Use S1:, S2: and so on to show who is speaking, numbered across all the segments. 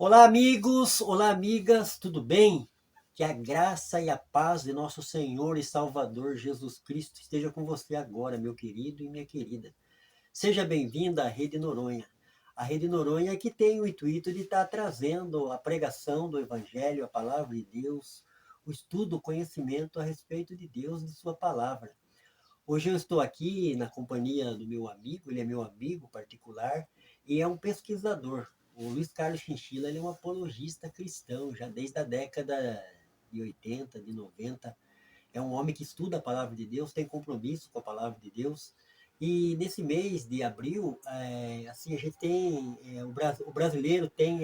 S1: Olá, amigos! Olá, amigas! Tudo bem? Que a graça e a paz de nosso Senhor e Salvador Jesus Cristo esteja com você agora, meu querido e minha querida. Seja bem-vinda à Rede Noronha. A Rede Noronha que tem o intuito de estar trazendo a pregação do Evangelho, a palavra de Deus, o estudo, o conhecimento a respeito de Deus e de sua palavra. Hoje eu estou aqui na companhia do meu amigo, ele é meu amigo particular e é um pesquisador. O Luiz Carlos Chinchilla, ele é um apologista cristão, já desde a década de 80, de 90. É um homem que estuda a palavra de Deus, tem compromisso com a palavra de Deus. E nesse mês de abril, assim, a gente tem, o brasileiro tem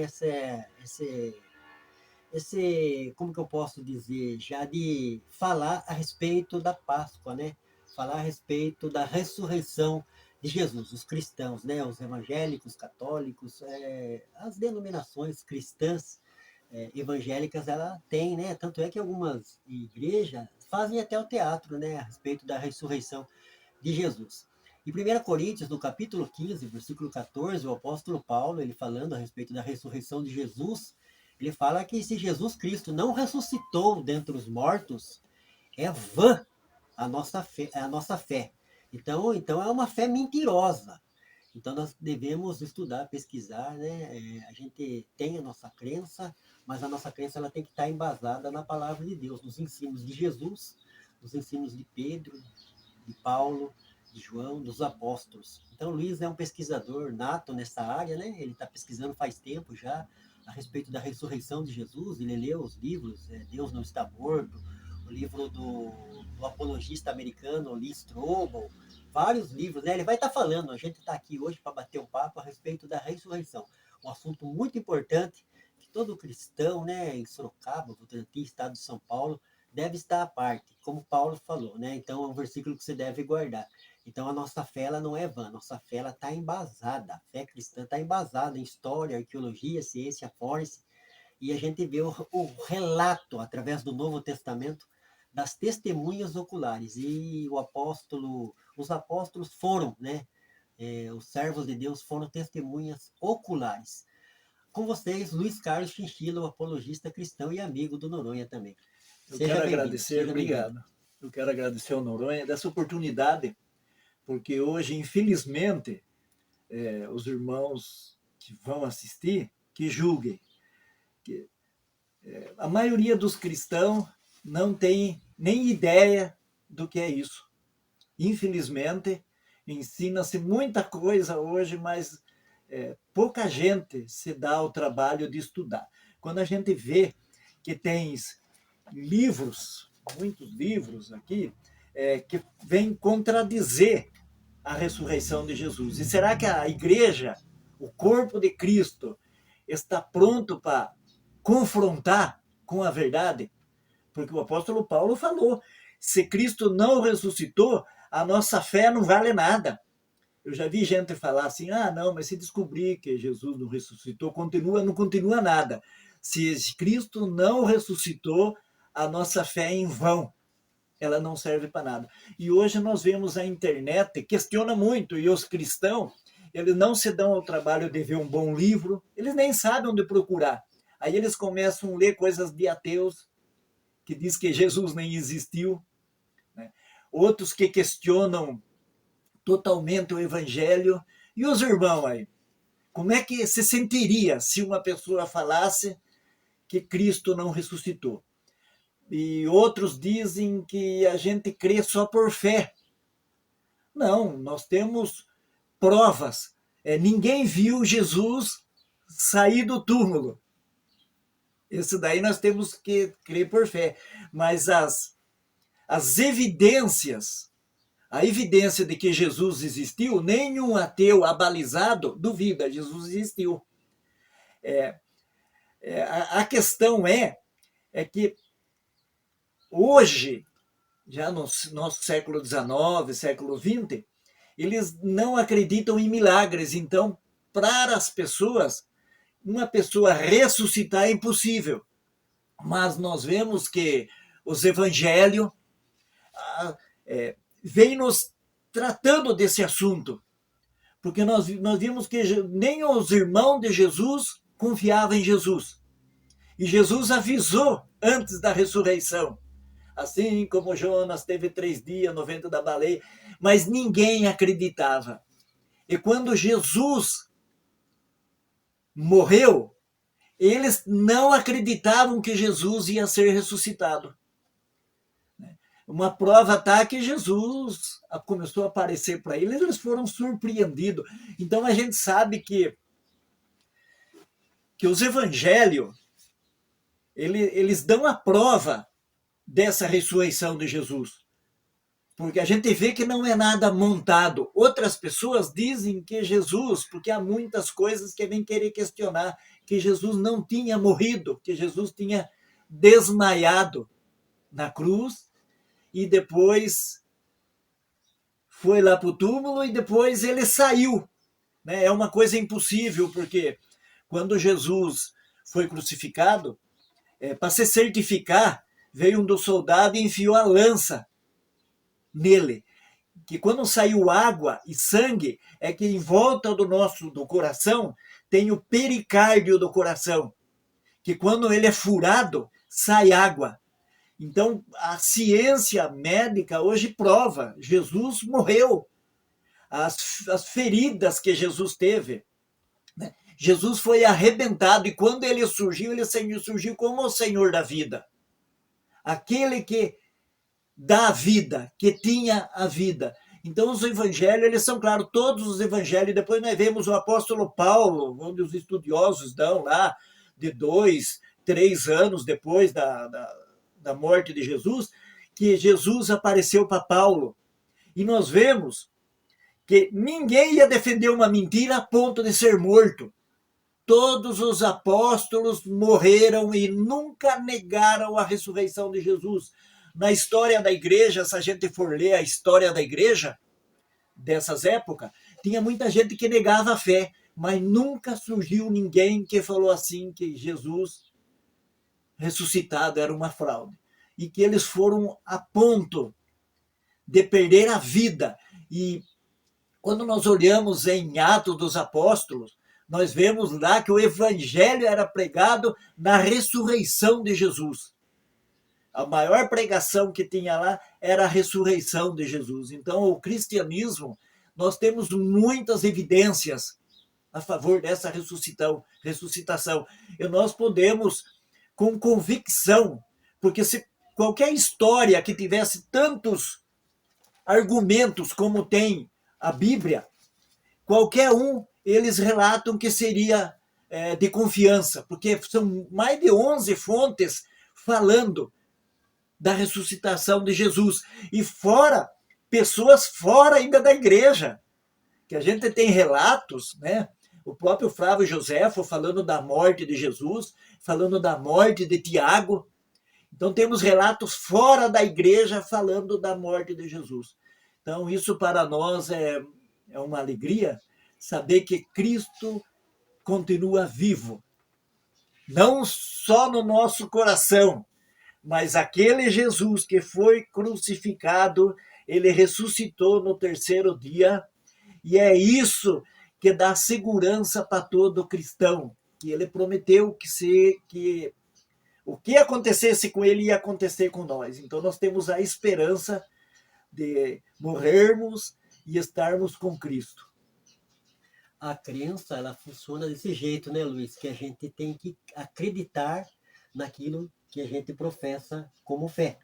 S1: como que eu posso dizer, já de falar a respeito da Páscoa, né? Falar a respeito da ressurreição de Jesus, os cristãos, né? Os evangélicos, católicos, as denominações cristãs evangélicas, ela tem, né? Tanto é que algumas igrejas fazem até o teatro, né? A respeito da ressurreição de Jesus. Em 1 Coríntios, no capítulo 15, versículo 14, o apóstolo Paulo, ele falando a respeito da ressurreição de Jesus, ele fala que se Jesus Cristo não ressuscitou dentre os mortos, é vã a nossa fé. Então é uma fé mentirosa. Então nós devemos estudar, pesquisar, né? A gente tem a nossa crença, mas a nossa crença ela tem que estar embasada na palavra de Deus, nos ensinos de Jesus, nos ensinos de Pedro, de Paulo, de João, dos apóstolos. Então, Luiz é um pesquisador nato nessa área, né? Ele está pesquisando faz tempo já a respeito da ressurreição de Jesus. Ele leu os livros, Deus Não Está Morto, o livro do apologista americano Lee Strobel, vários livros, né? Ele vai estar falando, a gente está aqui hoje para bater um papo a respeito da ressurreição. Um assunto muito importante que todo cristão, né, em Sorocaba, Votorantim, estado de São Paulo, deve estar à parte, como Paulo falou, né? Então é um versículo que você deve guardar. Então a nossa fé ela não é vã, a nossa fé ela está embasada, a fé cristã está embasada em história, arqueologia, ciência, forense, e a gente vê o relato através do Novo Testamento das testemunhas oculares. E os apóstolos foram, né? Os servos de Deus foram testemunhas oculares. Com vocês, Luiz Carlos Chinchilla, o apologista cristão e amigo do Noronha também.
S2: Eu
S1: Seja
S2: quero
S1: bem-vindo,
S2: agradecer,
S1: seja bem-vindo.
S2: obrigado. Eu quero agradecer ao Noronha dessa oportunidade, porque hoje, infelizmente, os irmãos que vão assistir, que julguem. Que, a maioria dos cristãos não tem nem ideia do que é isso. Infelizmente, ensina-se muita coisa hoje, mas pouca gente se dá ao trabalho de estudar. Quando a gente vê que tens livros, muitos livros aqui, que vêm contradizer a ressurreição de Jesus. E será que a igreja, o corpo de Cristo, está pronto para confrontar com a verdade? Porque o apóstolo Paulo falou: se Cristo não ressuscitou, a nossa fé não vale nada. Eu já vi gente falar assim: ah, não, mas se descobrir que Jesus não ressuscitou, não continua nada. Se Cristo não ressuscitou, a nossa fé é em vão. Ela não serve para nada. E hoje nós vemos a internet questiona muito, e os cristãos, eles não se dão ao trabalho de ver um bom livro, eles nem sabem onde procurar. Aí eles começam a ler coisas de ateus, que diz que Jesus nem existiu, né? Outros que questionam totalmente o evangelho. E os irmãos aí? Como é que se sentiria se uma pessoa falasse que Cristo não ressuscitou? E outros dizem que a gente crê só por fé. Não, nós temos provas. Ninguém viu Jesus sair do túmulo. Isso daí nós temos que crer por fé. Mas as evidências, a evidência de que Jesus existiu, nenhum ateu abalizado duvida, Jesus existiu. A questão é que hoje, já no nosso século XIX, século XX, eles não acreditam em milagres. Então, para as pessoas, uma pessoa ressuscitar é impossível. Mas nós vemos que os evangelhos vêm nos tratando desse assunto. Porque nós vimos que nem os irmãos de Jesus confiava em Jesus. E Jesus avisou antes da ressurreição. Assim como Jonas teve 3 dias no ventre da baleia, mas ninguém acreditava. E quando Jesus morreu, eles não acreditavam que Jesus ia ser ressuscitado. Uma prova está que Jesus começou a aparecer para eles, eles foram surpreendidos. Então a gente sabe que os evangelhos, eles dão a prova dessa ressurreição de Jesus. Porque a gente vê que não é nada montado. Outras pessoas dizem que Jesus, porque há muitas coisas que vêm querer questionar, que Jesus não tinha morrido, que Jesus tinha desmaiado na cruz e depois foi lá para o túmulo e depois ele saiu. Né? É uma coisa impossível, porque quando Jesus foi crucificado, para se certificar, veio um dos soldados e enfiou a lança nele. Que quando saiu água e sangue, é que em volta do coração tem o pericárdio do coração, que quando ele é furado, sai água. Então, a ciência médica hoje prova, Jesus morreu. As feridas que Jesus teve, né? Jesus foi arrebentado e quando ele surgiu como o Senhor da vida. Aquele que dá a vida, que tinha a vida. Então, os evangelhos, eles são claros, todos os evangelhos. Depois nós vemos o apóstolo Paulo, onde os estudiosos dão lá, de 2, 3 anos depois da morte de Jesus, que Jesus apareceu para Paulo. E nós vemos que ninguém ia defender uma mentira a ponto de ser morto. Todos os apóstolos morreram e nunca negaram a ressurreição de Jesus. Na história da igreja, se a gente for ler a história da igreja dessas épocas, tinha muita gente que negava a fé, mas nunca surgiu ninguém que falou assim que Jesus ressuscitado era uma fraude. E que eles foram a ponto de perder a vida. E quando nós olhamos em Atos dos Apóstolos, nós vemos lá que o evangelho era pregado na ressurreição de Jesus. A maior pregação que tinha lá era a ressurreição de Jesus. Então, o cristianismo, nós temos muitas evidências a favor dessa ressuscitação. E nós podemos, com convicção, porque se qualquer história que tivesse tantos argumentos como tem a Bíblia, qualquer um, eles relatam que seria de confiança, porque são mais de 11 fontes falando da ressuscitação de Jesus. E fora, pessoas fora ainda da igreja, que a gente tem relatos, né? O próprio Flávio Joséfo falando da morte de Jesus, falando da morte de Tiago. Então temos relatos fora da igreja falando da morte de Jesus. Então isso para nós é uma alegria saber que Cristo continua vivo. Não só no nosso coração, mas aquele Jesus que foi crucificado, ele ressuscitou no 3º dia, e é isso que dá segurança para todo cristão, que ele prometeu que o que acontecesse com ele ia acontecer com nós. Então nós temos a esperança de morrermos e estarmos com Cristo.
S1: A crença, ela funciona desse jeito, né, Luiz? Que a gente tem que acreditar naquilo que a gente professa como fé.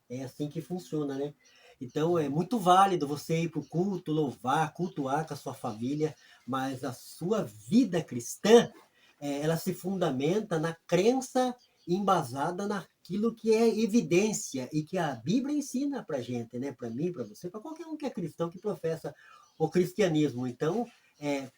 S1: É assim que funciona, né? Então, é muito válido você ir para o culto, louvar, cultuar com a sua família, mas a sua vida cristã, ela se fundamenta na crença embasada naquilo que é evidência e que a Bíblia ensina para a gente, né? Para mim, para você, para qualquer um que é cristão, que professa o cristianismo. Então,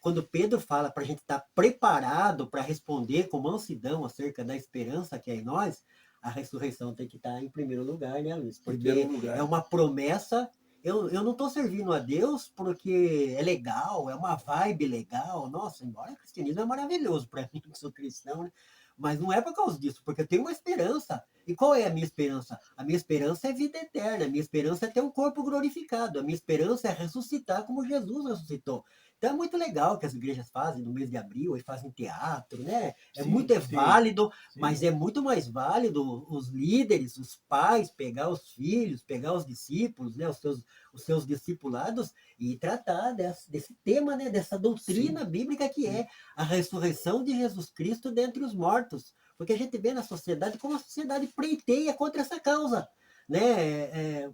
S1: quando Pedro fala para a gente estar preparado para responder com mansidão acerca da esperança que é em nós, a ressurreição tem que estar em primeiro lugar, né, Luiz? Porque é uma promessa. Eu não estou servindo a Deus porque é legal, é uma vibe legal. Nossa, embora o cristianismo é maravilhoso para mim, que sou cristão, né? Mas não é por causa disso, porque eu tenho uma esperança. E qual é a minha esperança? A minha esperança é vida eterna, a minha esperança é ter um corpo glorificado, a minha esperança é ressuscitar como Jesus ressuscitou. Então é muito legal o que as igrejas fazem no mês de abril, e fazem teatro, né?
S2: Sim,
S1: É
S2: sim,
S1: válido,
S2: sim,
S1: mas é muito mais válido os líderes, os pais, pegar os filhos, pegar os discípulos, né? Os seus discipulados e tratar desse tema, né? Dessa
S2: sim,
S1: doutrina bíblica que
S2: sim.
S1: é a ressurreição de Jesus Cristo dentre os mortos. Porque a gente vê na sociedade como a sociedade preiteia contra essa causa, né?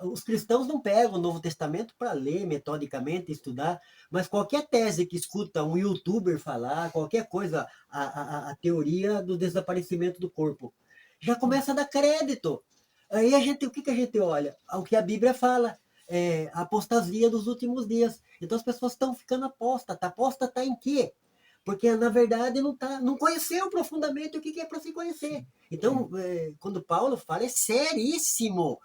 S1: Os cristãos não pegam o Novo Testamento para ler metodicamente, estudar, mas qualquer tese que escuta um youtuber falar, qualquer coisa, a teoria do desaparecimento do corpo, já começa a dar crédito. Aí o que a gente olha? O que a Bíblia fala, a apostasia dos últimos dias. Então as pessoas estão ficando apóstata. Apóstata em quê? Porque, na verdade, não conheceu profundamente o que é para se conhecer.
S2: Sim,
S1: Então,
S2: sim.
S1: quando Paulo fala, é seríssimo.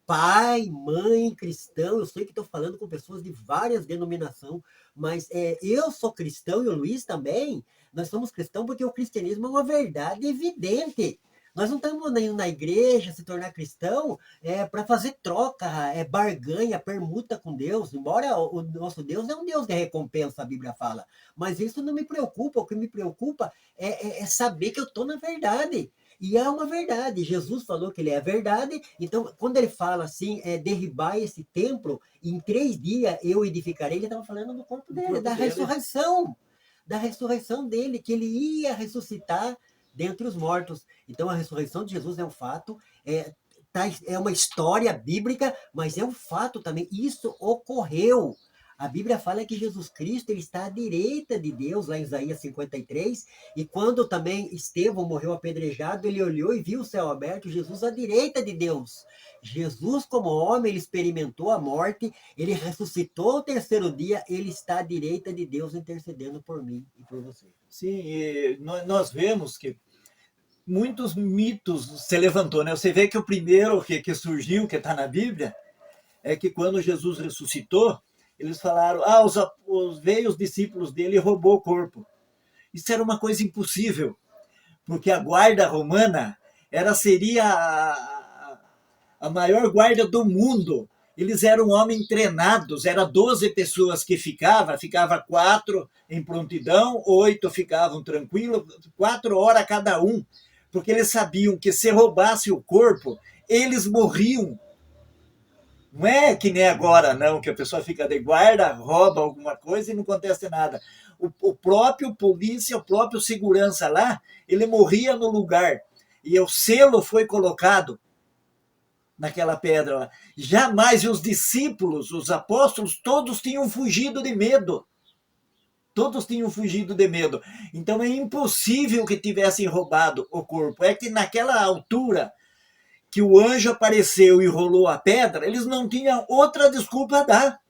S1: Pai, mãe, cristão, eu sei que estou falando com pessoas de várias denominações, mas eu sou cristão e o Luiz também, nós somos cristãos porque o cristianismo é uma verdade evidente. Nós não estamos indo na igreja se tornar cristão para fazer troca, barganha, permuta com Deus, embora o nosso Deus é um Deus de recompensa, a Bíblia fala. Mas isso não me preocupa, o que me preocupa é saber que eu estou na verdade. E é uma verdade. Jesus falou que ele é a verdade. Então, quando ele fala assim, derribar esse templo, em 3 dias eu edificarei, ele estava falando do corpo
S2: No
S1: dele,
S2: corpo dele.
S1: da ressurreição dele, que ele ia ressuscitar dentre os mortos. Então, a ressurreição de Jesus é um fato, é uma história bíblica, mas é um fato também. Isso ocorreu. A Bíblia fala que Jesus Cristo ele está à direita de Deus, lá em Isaías 53, e quando também Estevão morreu apedrejado, ele olhou e viu o céu aberto, Jesus à direita de Deus. Jesus, como homem, ele experimentou a morte, ele ressuscitou ao terceiro dia, ele está à direita de Deus intercedendo por mim e por você.
S2: Sim, e nós vemos que muitos mitos se levantou, né? Você vê que o primeiro que surgiu, que está na Bíblia, é que quando Jesus ressuscitou, eles falaram, veio os discípulos dele e roubou o corpo. Isso era uma coisa impossível, porque a guarda romana seria a maior guarda do mundo. Eles eram homens treinados, era 12 pessoas que ficava 4 em prontidão, 8 ficavam tranquilos, 4 horas cada um, porque eles sabiam que se roubasse o corpo, eles morriam. Não é que nem agora, não, que a pessoa fica de guarda, rouba alguma coisa e não acontece nada. O próprio polícia, o próprio segurança lá, ele morria no lugar. E o selo foi colocado naquela pedra lá. Jamais os discípulos, os apóstolos, todos tinham fugido de medo. Todos tinham fugido de medo. Então é impossível que tivessem roubado o corpo. É que naquela altura que o anjo apareceu e rolou a pedra, eles não tinham outra desculpa a dar.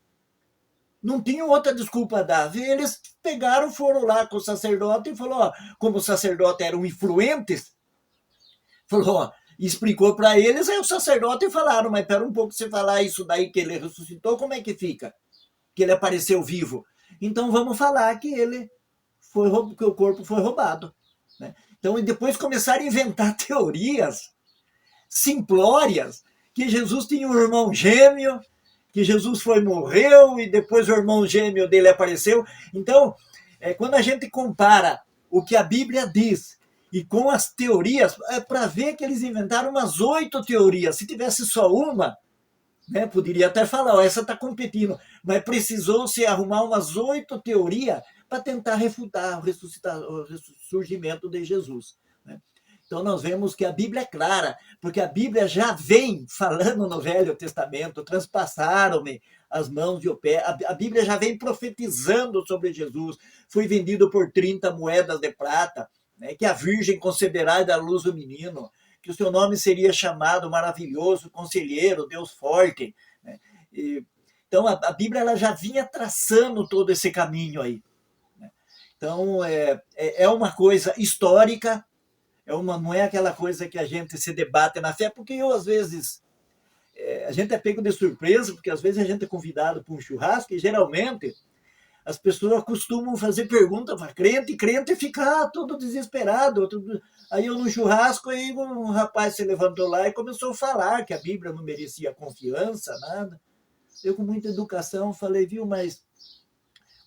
S2: Não tinham outra desculpa a dar. Eles pegaram, foram lá com o sacerdote e falou, ó, como os sacerdotes eram influentes, falou, ó, explicou para eles, aí o sacerdote falaram, mas espera um pouco, você falar isso daí que ele ressuscitou, como é que fica? Que ele apareceu vivo. Então vamos falar que que o corpo foi roubado. Né? Então, e depois começaram a inventar teorias simplórias, que Jesus tinha um irmão gêmeo, que Jesus morreu e depois o irmão gêmeo dele apareceu. Então, quando a gente compara o que a Bíblia diz e com as teorias, é para ver que eles inventaram umas 8 teorias. Se tivesse só uma, né, poderia até falar, ó, essa está competindo, mas precisou se arrumar umas 8 teorias para tentar refutar o ressurgimento de Jesus. Né? Então nós vemos que a Bíblia é clara, porque a Bíblia já vem falando no Velho Testamento, transpassaram-me as mãos e o pé, a Bíblia já vem profetizando sobre Jesus, foi vendido por 30 moedas de prata, né, que a Virgem conceberá e dar luz ao menino, que o seu nome seria chamado Maravilhoso, Conselheiro, Deus Forte. Né? Então a Bíblia ela já vinha traçando todo esse caminho aí. Né? Então é uma coisa histórica, não é aquela coisa que a gente se debate na fé, porque eu, às vezes, a gente é pego de surpresa, porque às vezes a gente é convidado para um churrasco e geralmente as pessoas costumam fazer perguntas para crente, e crente ficar todo desesperado. Aí eu no churrasco, aí um rapaz se levantou lá e começou a falar que a Bíblia não merecia confiança, nada. Eu com muita educação falei, viu, mas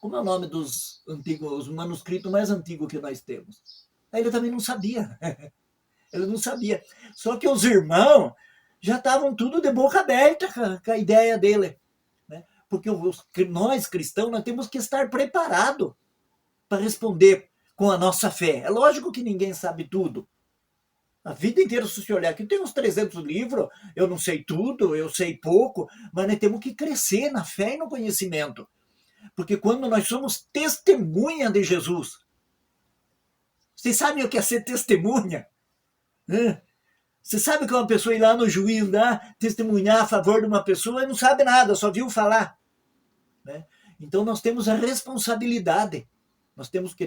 S2: como é o nome dos antigos, os manuscritos mais antigos que nós temos? Aí ele também não sabia. Ele não sabia. Só que os irmãos já estavam tudo de boca aberta com a ideia dele. Né? Porque nós cristãos nós temos que estar preparados para responder com a nossa fé. É lógico que ninguém sabe tudo. A vida inteira, se você olhar aqui, tem uns 300 livros, eu não sei tudo, eu sei pouco, mas nós temos que crescer na fé e no conhecimento. Porque quando nós somos testemunha de Jesus, vocês sabem o que é ser testemunha? Você sabe que uma pessoa ir lá no juiz, lá, testemunhar a favor de uma pessoa e não sabe nada, só viu falar. Né? Então nós temos a responsabilidade.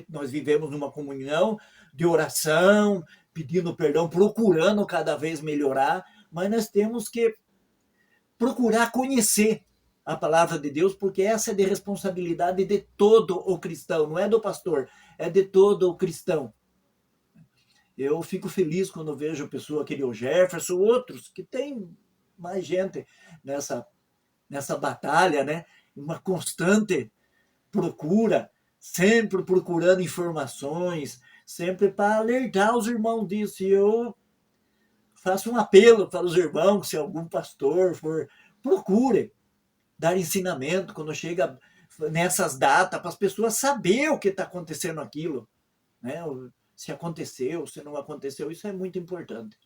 S2: Nós vivemos numa comunhão de oração, pedindo perdão, procurando cada vez melhorar, mas nós temos que procurar conhecer a palavra de Deus, porque essa é de responsabilidade de todo o cristão, não é do pastor, é de todo o cristão. Eu fico feliz quando vejo pessoa que o Jefferson, outros, que tem mais gente nessa batalha, né? Uma constante procura, sempre procurando informações, sempre para alertar os irmãos disso. E eu faço um apelo para os irmãos, se algum pastor for, procure dar ensinamento quando chega nessas datas, para as pessoas saberem o que está acontecendo aquilo, né? Se aconteceu, se não aconteceu, isso é muito importante.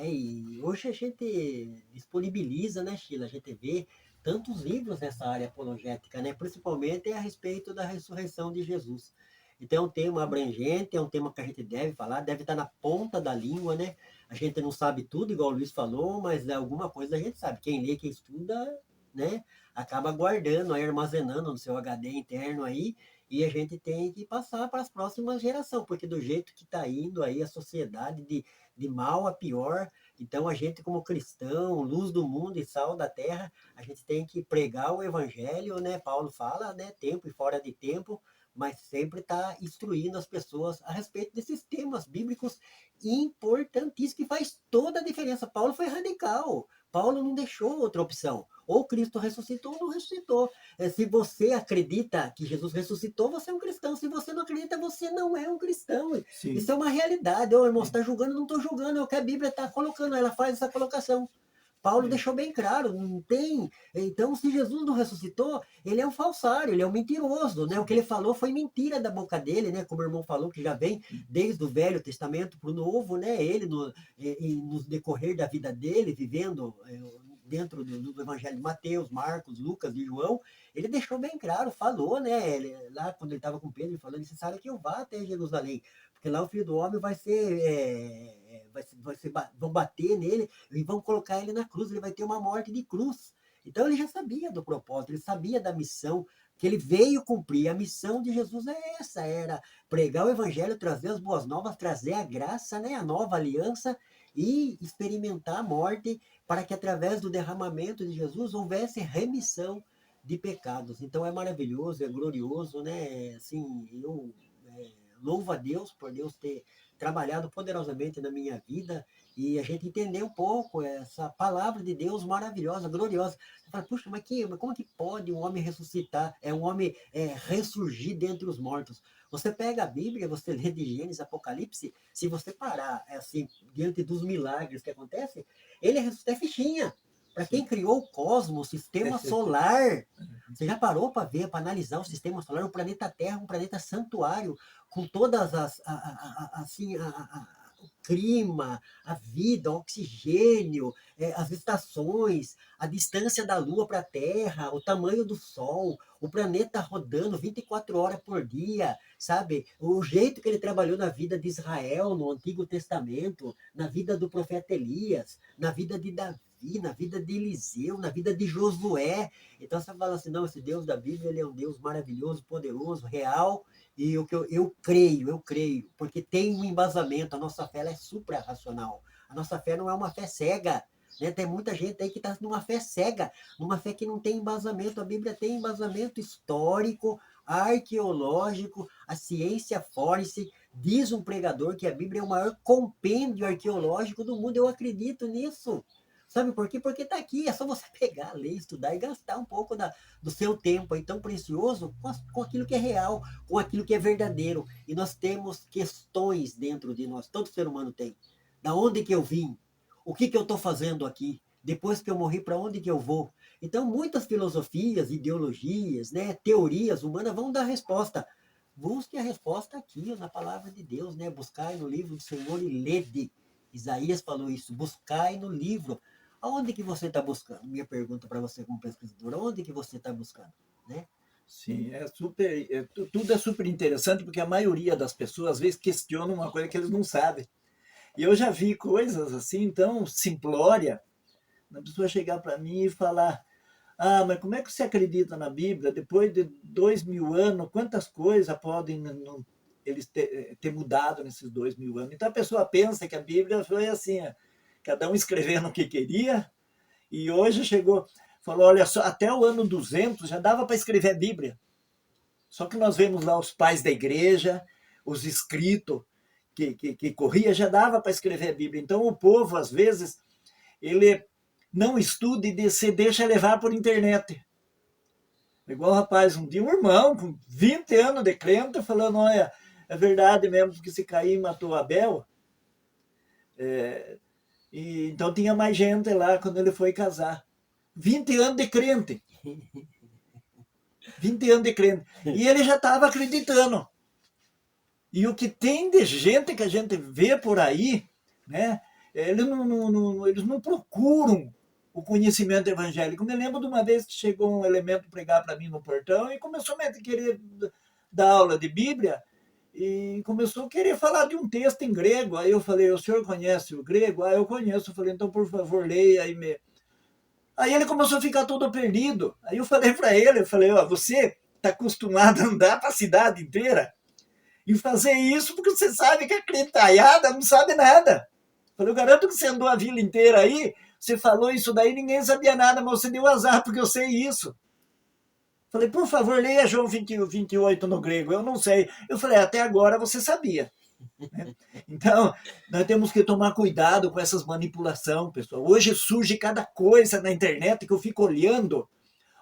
S1: E hoje a gente disponibiliza, né, Sheila? A gente vê tantos livros nessa área apologética, né? Principalmente a respeito da ressurreição de Jesus. Então é um tema abrangente, é um tema que a gente deve falar, deve estar na ponta da língua, né? A gente não sabe tudo, igual o Luiz falou, mas alguma coisa a gente sabe. Quem lê, quem estuda, né? Acaba guardando, aí, armazenando no seu HD interno aí, e a gente tem que passar para as próximas gerações, porque do jeito que está indo aí a sociedade de mal a pior, então a gente como cristão, luz do mundo e sal da terra, a gente tem que pregar o evangelho, né? Paulo fala, né? Tempo e fora de tempo, mas sempre está instruindo as pessoas a respeito desses temas bíblicos importantíssimos, que faz toda a diferença. Paulo foi radical. Paulo não deixou outra opção. Ou Cristo ressuscitou ou não ressuscitou. Se você acredita que Jesus ressuscitou, você é um cristão. Se você não acredita, você não é um cristão.
S2: Sim.
S1: Isso é uma realidade. Ô, irmão, você está julgando? Não estou julgando. É o que a Bíblia está colocando. Ela faz essa colocação. Paulo deixou bem claro, não tem. Então, se Jesus não ressuscitou, ele é um falsário, ele é um mentiroso, né? O que ele falou foi mentira da boca dele, né? Como o irmão falou, que já vem desde o Velho Testamento para o Novo, né? Ele, no decorrer da vida dele, vivendo dentro do Evangelho de Mateus, Marcos, Lucas e João, ele deixou bem claro, falou, né? Lá quando ele estava com Pedro, ele falou: é necessário que eu vá até Jerusalém, porque lá o Filho do Homem vão bater nele e vão colocar ele na cruz, ele vai ter uma morte de cruz. Então ele já sabia do propósito, ele sabia da missão que ele veio cumprir. A missão de Jesus é essa, era pregar o evangelho, trazer as boas novas, trazer a graça, né, a nova aliança e experimentar a morte para que através do derramamento de Jesus houvesse remissão de pecados. Então é maravilhoso, é glorioso, né? Assim, eu louvo a Deus por Deus ter trabalhado poderosamente na minha vida e a gente entender um pouco essa palavra de Deus maravilhosa, gloriosa. Você fala: puxa, mas como que pode um homem ressuscitar, um homem ressurgir dentre os mortos? Você pega a Bíblia, você lê de Gênesis, Apocalipse, se você parar assim, diante dos milagres que acontecem, ele ressuscita, é fichinha. Para quem criou o cosmos, o sistema solar, você já parou para ver, para analisar o sistema solar? O planeta Terra, um planeta santuário, com todas o clima, a vida, o oxigênio, as estações, a distância da Lua para a Terra, o tamanho do Sol, o planeta rodando 24 horas por dia, sabe? O jeito que ele trabalhou na vida de Israel no Antigo Testamento, na vida do profeta Elias, na vida de Davi, na vida de Eliseu, na vida de Josué. Então você fala assim: não, esse Deus da Bíblia, ele é um Deus maravilhoso, poderoso, real. E o que eu creio, porque tem um embasamento. A nossa fé ela é supra-racional. A nossa fé não é uma fé cega. Né? Tem muita gente aí que está numa fé cega, numa fé que não tem embasamento. A Bíblia tem embasamento histórico, arqueológico, a ciência forense. Diz um pregador que a Bíblia é o maior compêndio arqueológico do mundo. Eu acredito nisso. Sabe por quê? Porque está aqui, é só você pegar, ler, estudar e gastar um pouco do seu tempo aí tão precioso com aquilo que é real, com aquilo que é verdadeiro. E nós temos questões dentro de nós, todo ser humano tem. Da onde que eu vim? O que que eu estou fazendo aqui? Depois que eu morri, para onde que eu vou? Então, muitas filosofias, ideologias, né, teorias humanas vão dar resposta. Busque a resposta aqui, na palavra de Deus, né? Buscai no livro do Senhor e lede. Isaías falou isso, buscai no livro. Aonde que você está buscando? Minha pergunta para você como pesquisador, aonde que você está buscando? Né?
S2: Sim, tudo é super interessante, porque a maioria das pessoas às vezes questiona uma coisa que eles não sabem. E eu já vi coisas assim tão simplória, a pessoa chegar para mim e falar: ah, mas como é que você acredita na Bíblia? Depois de 2000 anos, quantas coisas podem eles ter mudado nesses 2000 anos? Então a pessoa pensa que a Bíblia foi assim, cada um escrevendo o que queria, e hoje chegou, falou: olha só, até o ano 200 já dava para escrever a Bíblia. Só que nós vemos lá os pais da igreja, os escritos que corria, já dava para escrever a Bíblia. Então o povo, às vezes, ele não estuda e se deixa levar por internet. Igual o rapaz, um dia um irmão com 20 anos de crente falando: olha, é verdade mesmo, porque se Caim matou Abel, e então tinha mais gente lá quando ele foi casar. 20 anos de crente. 20 anos de crente. E ele já estava acreditando. E o que tem de gente que a gente vê por aí, né? Eles não procuram o conhecimento evangélico. Me lembro de uma vez que chegou um elemento pregar para mim no portão e começou a querer dar aula de Bíblia e começou a querer falar de um texto em grego. Aí eu falei: o senhor conhece o grego? Ah, eu conheço. Eu falei: então, por favor, leia. Aí ele começou a ficar todo perdido. Aí eu falei para ele, eu falei: ó, você está acostumado a andar para a cidade inteira e fazer isso porque você sabe que a crentaiada não sabe nada. Eu falei: eu garanto que você andou a vila inteira aí, você falou isso daí, ninguém sabia nada, mas você deu azar porque eu sei isso. Eu falei: por favor, leia João 28 no grego. Eu não sei. Eu falei: até agora você sabia. Então, nós temos que tomar cuidado com essas manipulações, pessoal. Hoje surge cada coisa na internet que eu fico olhando.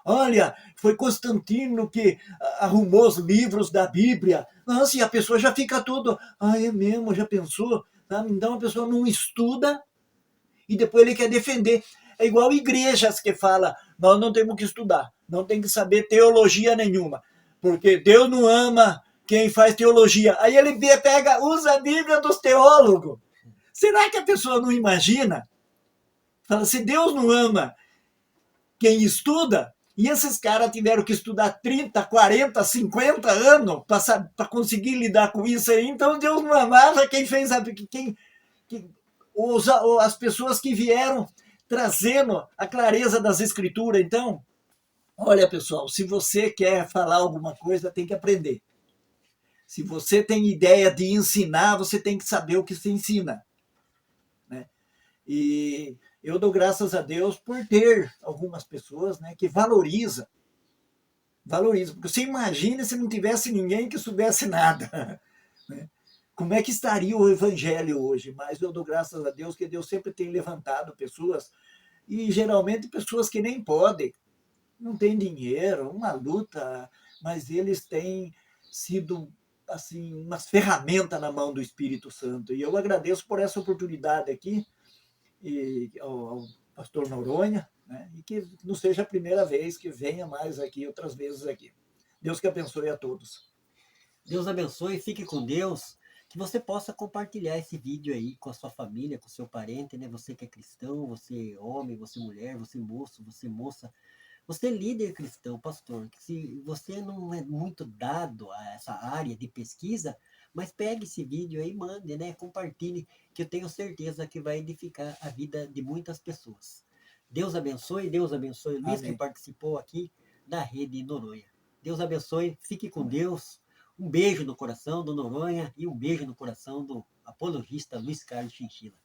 S2: Olha, foi Constantino que arrumou os livros da Bíblia. Nossa, e a pessoa já fica tudo: ah, é mesmo, já pensou? Então a pessoa não estuda e depois ele quer defender. É igual igrejas que fala: nós não temos que estudar, não tem que saber teologia nenhuma, porque Deus não ama quem faz teologia. Aí ele pega, usa a Bíblia dos teólogos. Será que a pessoa não imagina? Fala: se Deus não ama quem estuda, e esses caras tiveram que estudar 30, 40, 50 anos para conseguir lidar com isso aí, então Deus não amava quem fez as pessoas que vieram trazendo a clareza das escrituras. Então, olha, pessoal, se você quer falar alguma coisa, tem que aprender. Se você tem ideia de ensinar, você tem que saber o que se ensina. Né? E eu dou graças a Deus por ter algumas pessoas, né, que valorizam. Porque você imagina se não tivesse ninguém que soubesse nada. Né? Como é que estaria o evangelho hoje? Mas eu dou graças a Deus que Deus sempre tem levantado pessoas, e geralmente pessoas que nem podem, não têm dinheiro, uma luta, mas eles têm sido assim umas ferramentas na mão do Espírito Santo. E eu agradeço por essa oportunidade aqui, e ao pastor Noronha, né? E que não seja a primeira vez, que venha mais aqui, outras vezes aqui. Deus que abençoe a todos.
S1: Deus abençoe, fique com Deus, que você possa compartilhar esse vídeo aí com a sua família, com o seu parente, né? Você que é cristão, você homem, você mulher, você moço, você moça, você líder cristão, pastor, que se você não é muito dado a essa área de pesquisa, mas pegue esse vídeo aí e mande, né? Compartilhe, que eu tenho certeza que vai edificar a vida de muitas pessoas. Deus abençoe o Luiz que
S2: Amém.
S1: participou aqui da Rede Noronha. Deus abençoe, fique com Deus. Um beijo no coração do Noronha e um beijo no coração do apologista Luiz Carlos Chinchilla.